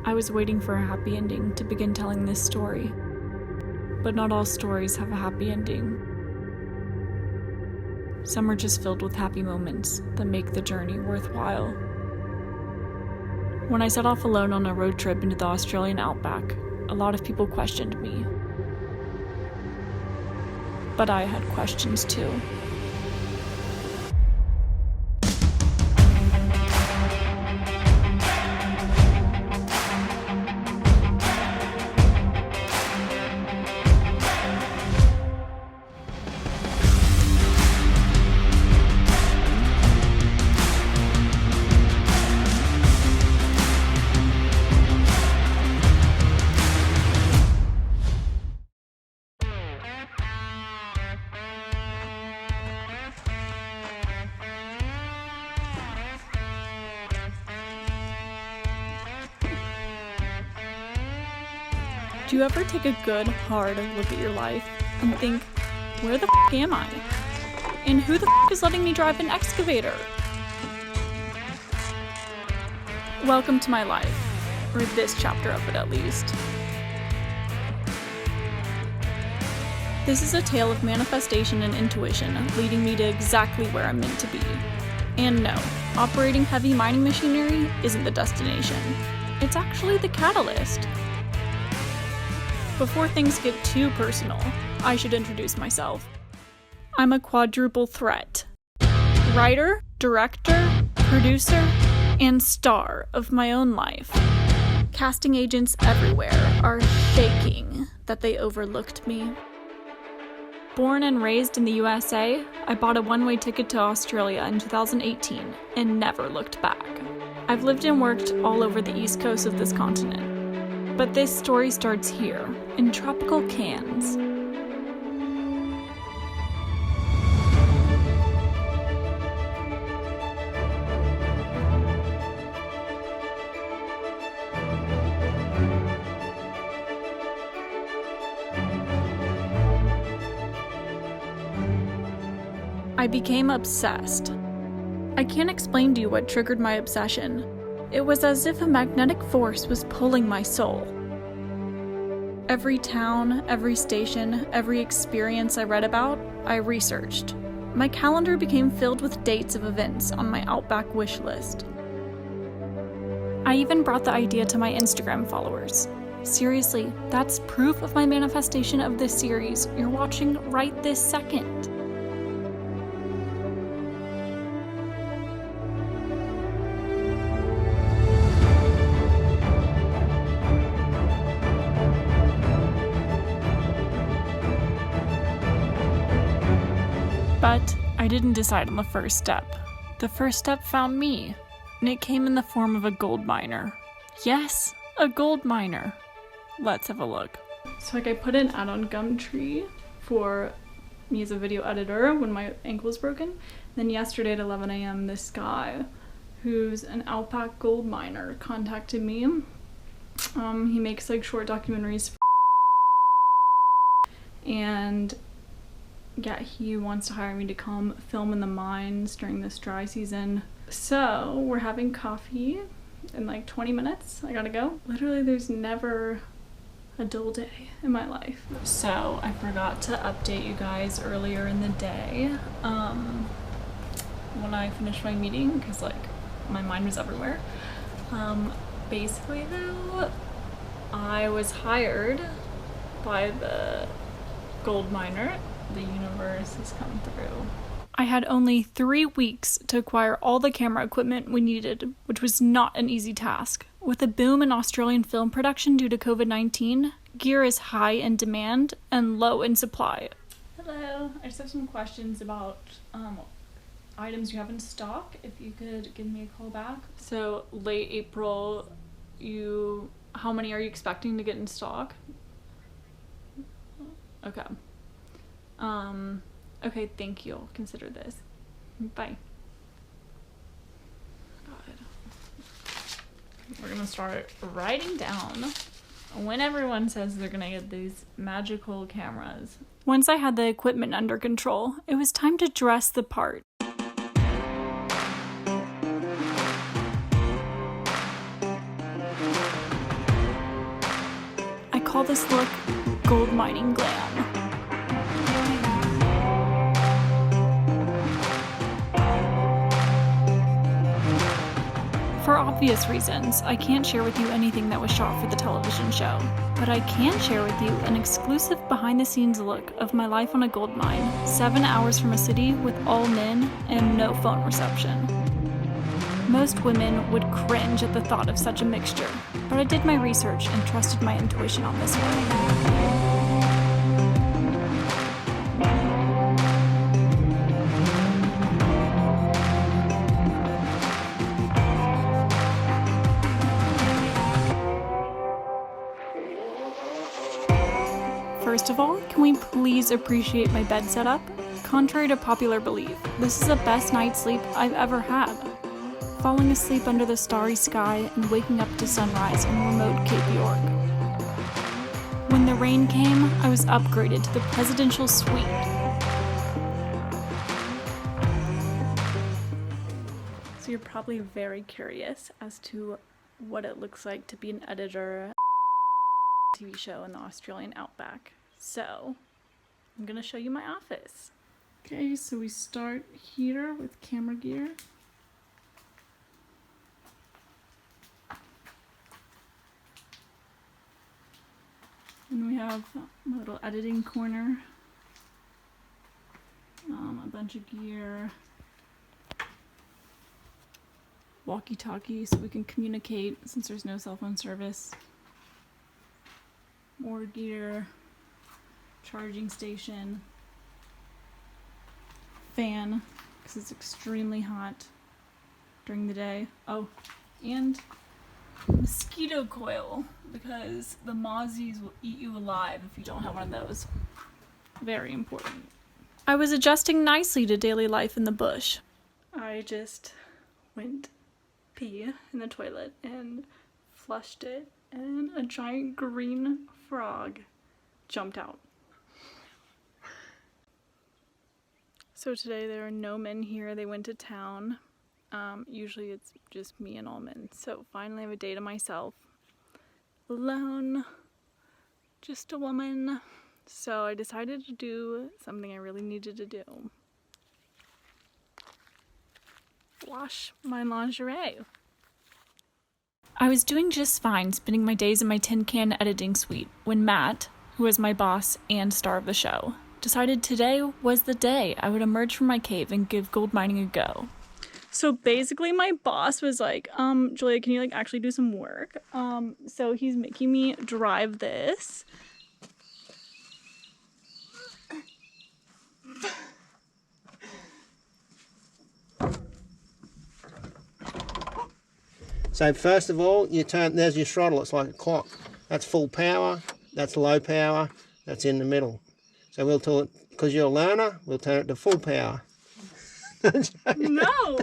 I was waiting for a happy ending to begin telling this story. But not all stories have a happy ending. Some are just filled with happy moments that make the journey worthwhile. When I set off alone on a road trip into the Australian outback, a lot of people questioned me. But I had questions too. Do you ever take a good, hard look at your life and think, where the f*** am I? And who the f*** is letting me drive an excavator? Welcome to my life, or this chapter of it at least. This is a tale of manifestation and intuition leading me to exactly where I'm meant to be. And no, operating heavy mining machinery isn't the destination. It's actually the catalyst. Before things get too personal, I should introduce myself. I'm a quadruple threat. Writer, director, producer, and star of my own life. Casting agents everywhere are shaking that they overlooked me. Born and raised in the USA, I bought a one-way ticket to Australia in 2018 and never looked back. I've lived and worked all over the east coast of this continent. But this story starts here, in tropical Cairns. I became obsessed. I can't explain to you what triggered my obsession. It was as if a magnetic force was pulling my soul. Every town, every station, every experience I read about, I researched. My calendar became filled with dates of events on my Outback wish list. I even brought the idea to my Instagram followers. Seriously, that's proof of my manifestation of this series you're watching right this second. But I didn't decide on the first step. The first step found me, and it came in the form of a gold miner. Yes, a gold miner. Let's have a look. So I put an ad on Gumtree for me as a video editor when my ankle was broken. Then yesterday at 11 a.m. this guy, who's an Outback gold miner, contacted me. He makes like short documentaries and yeah, he wants to hire me to come film in the mines during this dry season. So we're having coffee in like 20 minutes. I gotta go. Literally, there's never a dull day in my life. So I forgot to update you guys earlier in the day when I finished my meeting because like my mind was everywhere. Basically though, I was hired by the gold miner. The universe has come through. I had only 3 weeks to acquire all the camera equipment we needed, which was not an easy task. With a boom in Australian film production due to COVID-19, gear is high in demand and low in supply. Hello, I just have some questions about items you have in stock. If you could give me a call back. So late April, how many are you expecting to get in stock? Okay. Okay, thank you. I'll consider this. Bye. God. We're gonna start writing down when everyone says they're gonna get these magical cameras. Once I had the equipment under control, it was time to dress the part. call this look gold mining glam. For obvious reasons, I can't share with you anything that was shot for the television show, but I can share with you an exclusive behind-the-scenes look of my life on a gold mine, 7 hours from a city with all men and no phone reception. Most women would cringe at the thought of such a mixture, but I did my research and trusted my intuition on this one. First of all, can we please appreciate my bed setup? Contrary to popular belief, this is the best night's sleep I've ever had. Falling asleep under the starry sky and waking up to sunrise in remote Cape York. When the rain came, I was upgraded to the presidential suite. So you're probably very curious as to what it looks like to be an editor TV show in the Australian Outback. So, I'm gonna show you my office. Okay, so we start here with camera gear. And we have my little editing corner. A bunch of gear. Walkie-talkie so we can communicate since there's no cell phone service. More gear. Charging station, fan, because it's extremely hot during the day. Oh, and mosquito coil, because the mozzies will eat you alive if you don't have one of those. Very important. I was adjusting nicely to daily life in the bush. I just went pee in the toilet and flushed it, and a giant green frog jumped out. So today there are no men here, they went to town. Usually it's just me and all men. So finally I have a day to myself. Alone, just a woman. So I decided to do something I really needed to do. Wash my lingerie. I was doing just fine spending my days in my tin can editing suite when Matt, who was my boss and star of the show, decided today was the day I would emerge from my cave and give gold mining a go. So basically my boss was like, Julia, can you like actually do some work? So he's making me drive this. So first of all, you turn, there's your throttle, it's like a clock. That's full power, that's low power, that's in the middle. So we'll tell it, because you're a learner, we'll turn it to full power. No!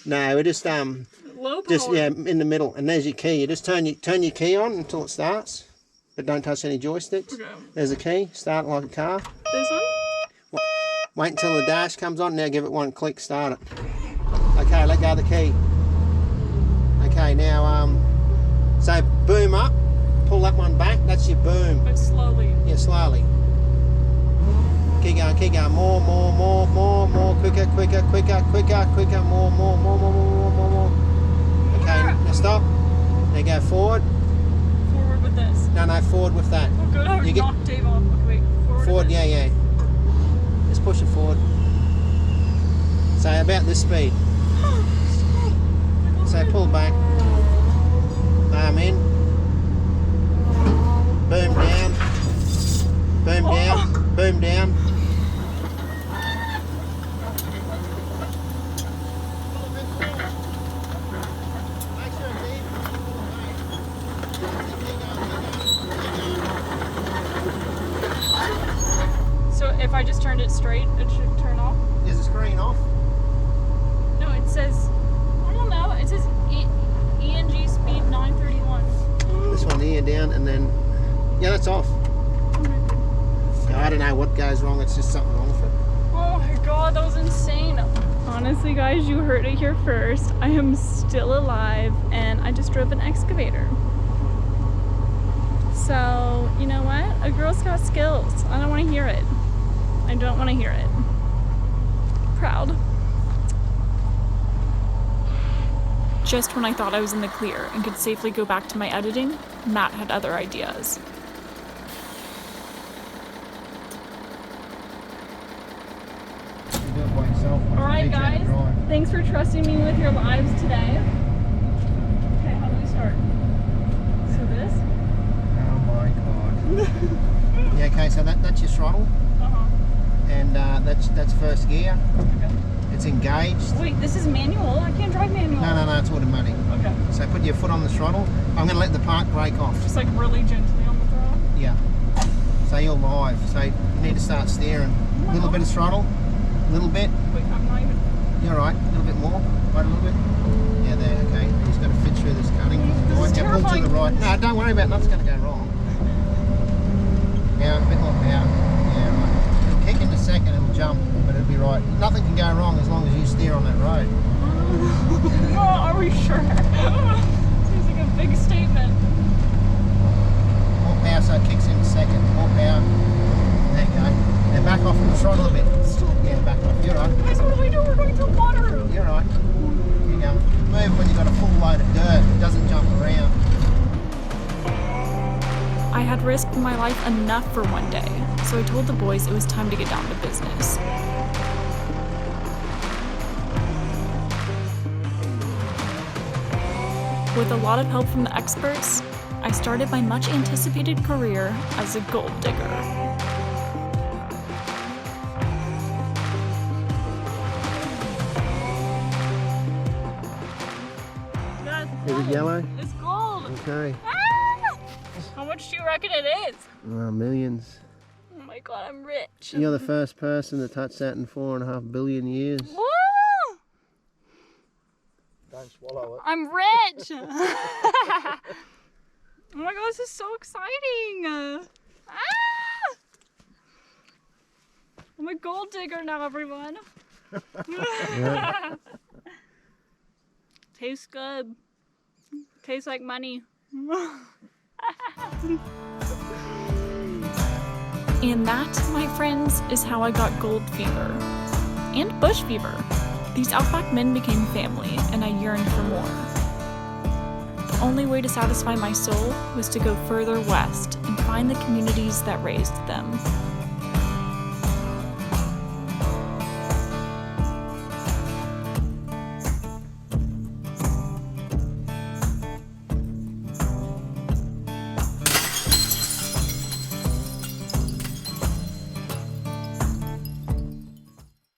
No, we just low power. Just yeah, in the middle, and there's your key. You just turn your key on until it starts, but don't touch any joysticks. Okay. There's a key. Start it like a car. This one? Wait until the dash comes on. Now give it one click. Start it. Okay, let go of the key. Okay, now so boom up. Pull that one back. That's your boom. But slowly. Yeah, slowly. Keep going, more, quicker, more. Okay, now stop. Now go forward. Forward with this? No, forward with that. Oh good, I would knock Dave off. Okay, wait, forward, yeah. Just push it forward. So about this speed. So pull back. Arm in. Boom down. Boom down. Boom down. So if I just turned it straight, it should turn off? Is the screen off? No, it says, I don't know, it says ENG speed 931. This one here down and then, yeah, that's off. Yeah, I don't know what goes wrong, it's just something wrong with it. Oh my god, that was insane. Honestly guys, you heard it here first. I am still alive and I just drove an excavator. So, you know what? A girl's got skills. I don't want to hear it. I don't want to hear it. Proud. Just when I thought I was in the clear and could safely go back to my editing, Matt had other ideas. Alright guys, thanks for trusting me with your lives today. Okay, how do we start? So this? Oh my god. Yeah, okay, so that's your throttle. And that's first gear. Okay. It's engaged. Wait, this is manual? I can't drive manual. No, it's automatic. Okay. So put your foot on the throttle. I'm going to let the park brake off. Just like really gently on the throttle? Yeah. So you're live. So you need to start steering. A little bit of throttle. A little bit. Wait, I'm not even... You're right. A little bit more. Right, a little bit. Yeah, there. Okay. You just got to fit through this cutting. This is terrifying. Pull to the right. No, don't worry about nothing's going to go wrong. Now, a bit more power. Yeah, right. It'll kick in a second, it'll jump, but it'll be right. Nothing can go wrong as long as you steer on that road. Oh, are we sure? Seems like a big statement. More power so it kicks in a second. More power. There you go. Now back off from the throttle a bit. Yeah, back off. You're right. Guys, what do we do? We're going to water. You're right. Here you go. Move when you've got a full load of dirt. It doesn't jump around. I had risked my life enough for one day, so I told the boys it was time to get down to business. With a lot of help from the experts, I started my much anticipated career as a gold digger. Is it yellow? It's gold. Okay. Ah! How much do you reckon it is? Millions. Oh my god, I'm rich. You're the first person to touch that in 4.5 billion years. Woo! Don't swallow it. I'm rich! Oh my god, this is so exciting! Ah! I'm a gold digger now, everyone. Yeah. Tastes good. Tastes like money. And that, my friends, is how I got gold fever. And bush fever. These Outback men became family, and I yearned for more. The only way to satisfy my soul was to go further west and find the communities that raised them.